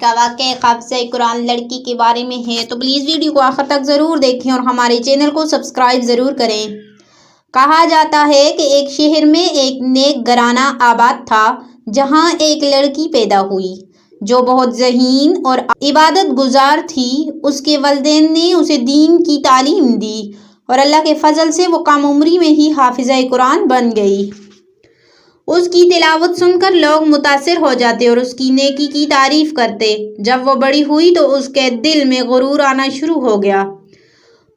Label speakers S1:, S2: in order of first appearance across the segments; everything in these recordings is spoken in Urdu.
S1: کا واقعہ ایک حافظہ قرآن لڑکی کے بارے میں ہے، تو پلیز ویڈیو کو آخر تک ضرور دیکھیں اور ہمارے چینل کو سبسکرائب ضرور کریں۔ کہا جاتا ہے کہ ایک شہر میں ایک نیک گھرانہ آباد تھا، جہاں ایک لڑکی پیدا ہوئی جو بہت ذہین اور عبادت گزار تھی۔ اس کے والدین نے اسے دین کی تعلیم دی اور اللہ کے فضل سے وہ کم عمری میں ہی حافظہ قرآن بن گئی۔ اس کی تلاوت سن کر لوگ متاثر ہو جاتے اور اس کی نیکی کی تعریف کرتے۔ جب وہ بڑی ہوئی تو اس کے دل میں غرور آنا شروع ہو گیا۔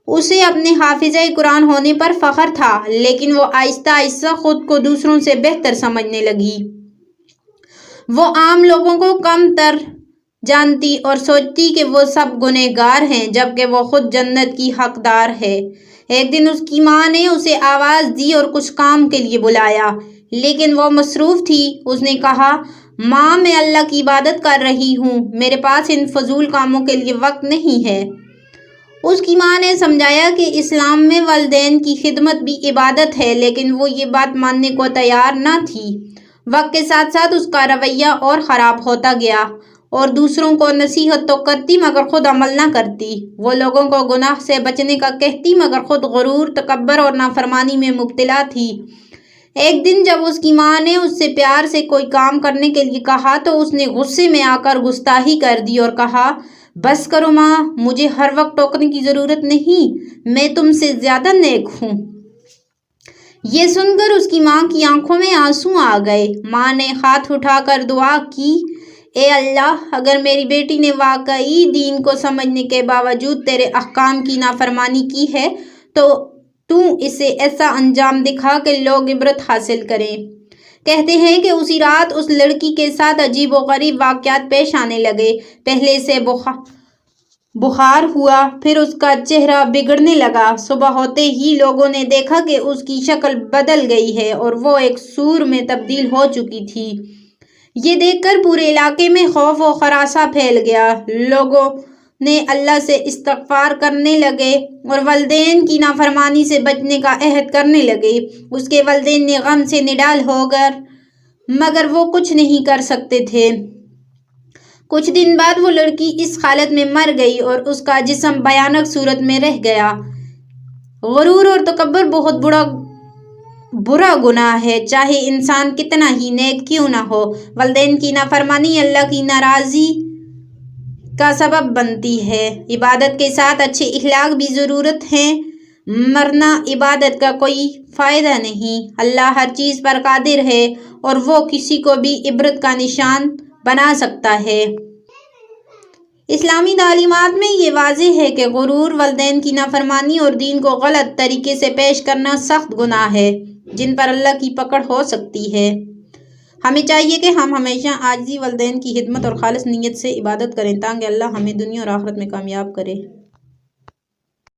S1: اسے اپنے حافظہ قرآن ہونے پر فخر تھا، لیکن وہ آہستہ آہستہ خود کو دوسروں سے بہتر سمجھنے لگی۔ وہ عام لوگوں کو کم تر جانتی اور سوچتی کہ وہ سب گنہگار ہیں، جبکہ وہ خود جنت کی حقدار ہے۔ ایک دن اس کی ماں نے اسے آواز دی اور کچھ کام کے لیے بلایا، لیکن وہ مصروف تھی۔ اس نے کہا، ماں، میں اللہ کی عبادت کر رہی ہوں، میرے پاس ان فضول کاموں کے لیے وقت نہیں ہے۔ اس کی ماں نے سمجھایا کہ اسلام میں والدین کی خدمت بھی عبادت ہے، لیکن وہ یہ بات ماننے کو تیار نہ تھی۔ وقت کے ساتھ ساتھ اس کا رویہ اور خراب ہوتا گیا اور دوسروں کو نصیحت تو کرتی مگر خود عمل نہ کرتی۔ وہ لوگوں کو گناہ سے بچنے کا کہتی مگر خود غرور، تکبر اور نافرمانی میں مبتلا تھی۔ ایک دن جب اس کی ماں نے اس سے پیار سے کوئی کام کرنے کے لیے کہا تو اس نے غصے میں آ کر گستاخی کر دی اور کہا، بس کرو ماں، مجھے ہر وقت ٹوکنے کی ضرورت نہیں، میں تم سے زیادہ نیک ہوں۔ یہ سن کر اس کی ماں کی آنکھوں میں آنسو آ گئے۔ ماں نے ہاتھ اٹھا کر دعا کی، اے اللہ، اگر میری بیٹی نے واقعی دین کو سمجھنے کے باوجود تیرے احکام کی نافرمانی کی ہے تو اسے ایسا انجام دکھا کہ لوگ عبرت حاصل کریں۔ کہتے ہیں کہ اسی رات اس لڑکی کے ساتھ عجیب و غریب واقعات پیش آنے لگے۔ پہلے اسے بخار ہوا، پھر اس کا چہرہ بگڑنے لگا۔ صبح ہوتے ہی لوگوں نے دیکھا کہ اس کی شکل بدل گئی ہے اور وہ ایک سور میں تبدیل ہو چکی تھی۔ یہ دیکھ کر پورے علاقے میں خوف و ہراساں پھیل گیا۔ لوگوں نے اللہ سے استغفار کرنے لگے اور والدین کی نافرمانی سے بچنے کا عہد کرنے لگے۔ اس کے والدین نے غم سے نڈال ہو گئے مگر وہ کچھ نہیں کر سکتے تھے۔ کچھ دن بعد وہ لڑکی اس حالت میں مر گئی اور اس کا جسم بھیانک صورت میں رہ گیا۔ غرور اور تکبر بہت برا گناہ ہے، چاہے انسان کتنا ہی نیک کیوں نہ ہو۔ والدین کی نافرمانی اللہ کی ناراضی کا سبب بنتی ہے۔ عبادت کے ساتھ اچھے اخلاق بھی ضرورت ہیں، ورنہ عبادت کا کوئی فائدہ نہیں۔ اللہ ہر چیز پر قادر ہے اور وہ کسی کو بھی عبرت کا نشان بنا سکتا ہے۔ اسلامی تعلیمات میں یہ واضح ہے کہ غرور، والدین کی نافرمانی اور دین کو غلط طریقے سے پیش کرنا سخت گناہ ہے، جن پر اللہ کی پکڑ ہو سکتی ہے۔ ہمیں چاہیے کہ ہم ہمیشہ عاجزی، والدین کی خدمت اور خالص نیت سے عبادت کریں تاکہ اللہ ہمیں دنیا اور آخرت میں کامیاب کرے۔